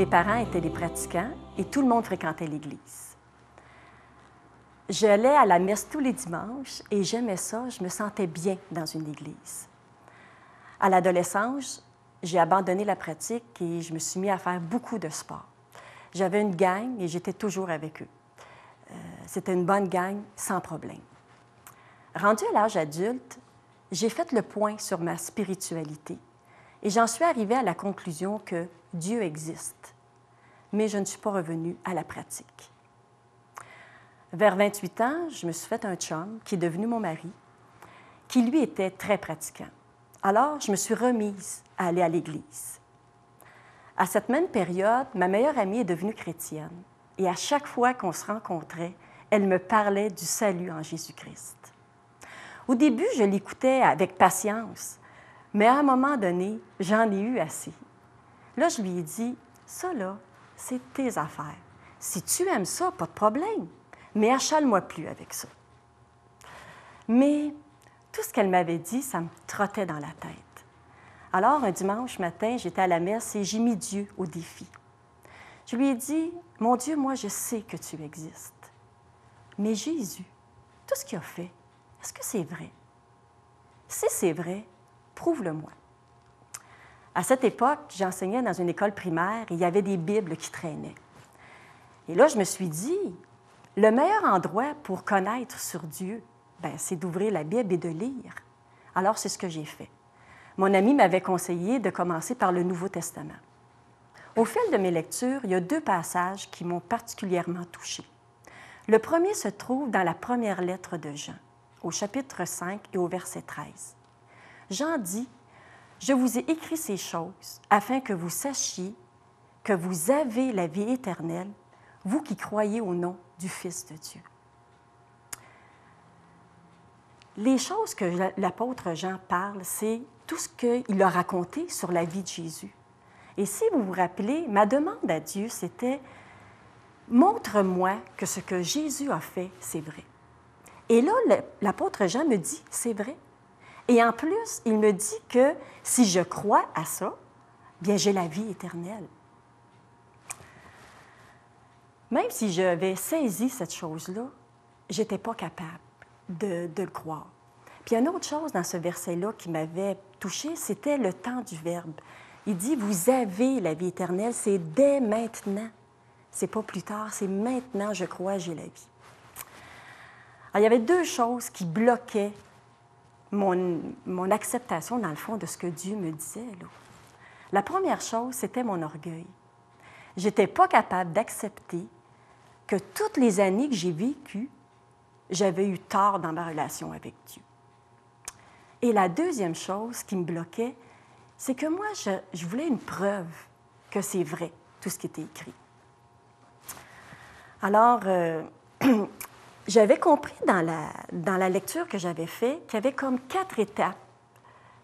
mes parents étaient des pratiquants et tout le monde fréquentait l'Église. J'allais à la messe tous les dimanches et j'aimais ça, je me sentais bien dans une église. À l'adolescence, j'ai abandonné la pratique et je me suis mis à faire beaucoup de sport. J'avais une gang et j'étais toujours avec eux. C'était une bonne gang, sans problème. Rendue à l'âge adulte, j'ai fait le point sur ma spiritualité et j'en suis arrivée à la conclusion que Dieu existe, mais je ne suis pas revenue à la pratique. Vers 28 ans, je me suis fait un chum qui est devenu mon mari, qui lui était très pratiquant. Alors, je me suis remise à aller à l'Église. À cette même période, ma meilleure amie est devenue chrétienne et à chaque fois qu'on se rencontrait, elle me parlait du salut en Jésus-Christ. Au début, je l'écoutais avec patience, mais à un moment donné, j'en ai eu assez. Là, je lui ai dit, « Ça, là, c'est tes affaires. Si tu aimes ça, pas de problème, mais achale-moi plus avec ça. » Mais tout ce qu'elle m'avait dit, ça me trottait dans la tête. Alors, un dimanche matin, j'étais à la messe et j'ai mis Dieu au défi. Je lui ai dit, « Mon Dieu, moi, je sais que tu existes. Mais Jésus, tout ce qu'il a fait, est-ce que c'est vrai? Si c'est vrai, prouve-le-moi. » À cette époque, j'enseignais dans une école primaire et il y avait des Bibles qui traînaient. Et là, je me suis dit, le meilleur endroit pour connaître sur Dieu, c'est d'ouvrir la Bible et de lire. Alors, c'est ce que j'ai fait. Mon ami m'avait conseillé de commencer par le Nouveau Testament. Au fil de mes lectures, il y a 2 passages qui m'ont particulièrement touchée. Le premier se trouve dans la première lettre de Jean, au chapitre 5 et au verset 13. Jean dit, « Je vous ai écrit ces choses afin que vous sachiez que vous avez la vie éternelle, vous qui croyez au nom du Fils de Dieu. » Les choses que l'apôtre Jean parle, c'est tout ce qu'il a raconté sur la vie de Jésus. Et si vous vous rappelez, ma demande à Dieu, c'était « Montre-moi que ce que Jésus a fait, c'est vrai. » Et là, l'apôtre Jean me dit « C'est vrai. » Et en plus, il me dit que si je crois à ça, bien j'ai la vie éternelle. Même si j'avais saisi cette chose-là, je n'étais pas capable de le croire. Puis une autre chose dans ce verset-là qui m'avait touchée, c'était le temps du verbe. Il dit « Vous avez la vie éternelle, c'est dès maintenant. » C'est pas plus tard, c'est maintenant, je crois, j'ai la vie. Alors, il y avait 2 choses qui bloquaient mon acceptation, dans le fond, de ce que Dieu me disait, là. La première chose, c'était mon orgueil. Je n'étais pas capable d'accepter que toutes les années que j'ai vécues, j'avais eu tort dans ma relation avec Dieu. Et la deuxième chose qui me bloquait, c'est que moi, je voulais une preuve que c'est vrai, tout ce qui était écrit. Alors, j'avais compris dans la lecture que j'avais faite qu'il y avait comme 4 étapes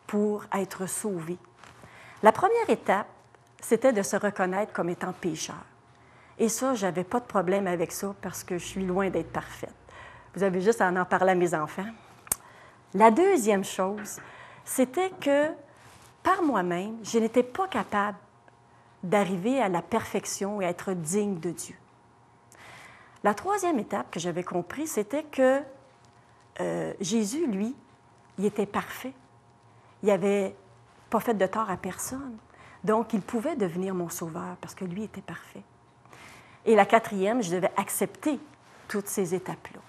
pour être sauvé. La première étape, c'était de se reconnaître comme étant pécheur. Et ça, je n'avais pas de problème avec ça parce que je suis loin d'être parfaite. Vous avez juste à en parler à mes enfants. La deuxième chose, c'était que par moi-même, je n'étais pas capable d'arriver à la perfection et à être digne de Dieu. La troisième étape que j'avais compris, c'était que Jésus, lui, il était parfait. Il n'avait pas fait de tort à personne. Donc, il pouvait devenir mon sauveur parce que lui était parfait. Et la quatrième, je devais accepter toutes ces étapes-là.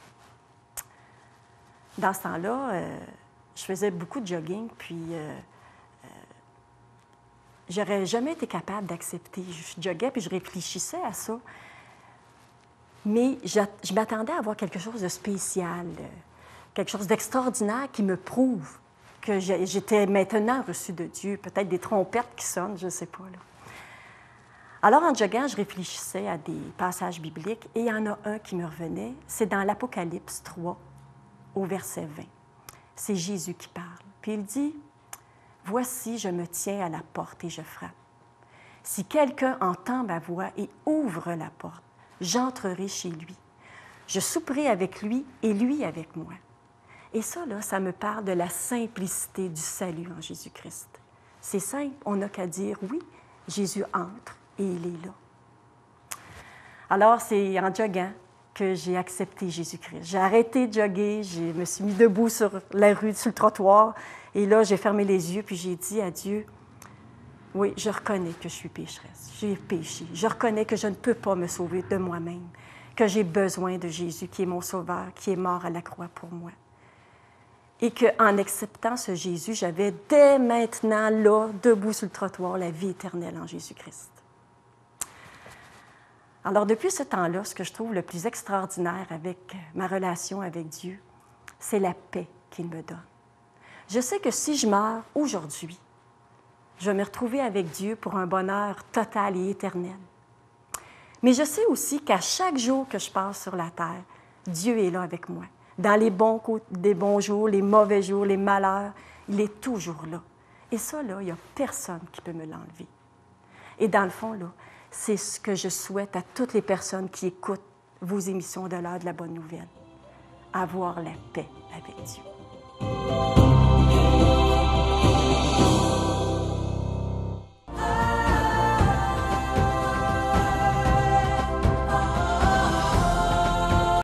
Dans ce temps-là, je faisais beaucoup de jogging, puis j'aurais jamais été capable d'accepter. Je joguais, puis je réfléchissais à ça. Mais je m'attendais à avoir quelque chose de spécial, quelque chose d'extraordinaire qui me prouve que j'étais maintenant reçue de Dieu, peut-être des trompettes qui sonnent, je ne sais pas, là. Alors, en joguant, je réfléchissais à des passages bibliques et il y en a un qui me revenait, c'est dans l'Apocalypse 3, au verset 20. C'est Jésus qui parle. Puis il dit, « Voici, je me tiens à la porte et je frappe. Si quelqu'un entend ma voix et ouvre la porte, j'entrerai chez lui. Je souperai avec lui et lui avec moi. » Et ça, là, ça me parle de la simplicité du salut en Jésus-Christ. C'est simple, on n'a qu'à dire, oui, Jésus entre et il est là. Alors, c'est en joguant que j'ai accepté Jésus-Christ. J'ai arrêté de jogger, je me suis mis debout sur la rue, sur le trottoir, et là, j'ai fermé les yeux, puis j'ai dit à Dieu, oui, je reconnais que je suis pécheresse, j'ai péché. Je reconnais que je ne peux pas me sauver de moi-même, que j'ai besoin de Jésus, qui est mon sauveur, qui est mort à la croix pour moi. Et qu'en acceptant ce Jésus, j'avais dès maintenant, là, debout sur le trottoir, la vie éternelle en Jésus-Christ. Alors, depuis ce temps-là, ce que je trouve le plus extraordinaire avec ma relation avec Dieu, c'est la paix qu'il me donne. Je sais que si je meurs aujourd'hui, je vais me retrouver avec Dieu pour un bonheur total et éternel. Mais je sais aussi qu'à chaque jour que je passe sur la terre, Dieu est là avec moi. Dans les bons jours, les mauvais jours, les malheurs, il est toujours là. Et ça, là, il n'y a personne qui peut me l'enlever. Et dans le fond, là, c'est ce que je souhaite à toutes les personnes qui écoutent vos émissions de l'heure de la bonne nouvelle. Avoir la paix avec Dieu.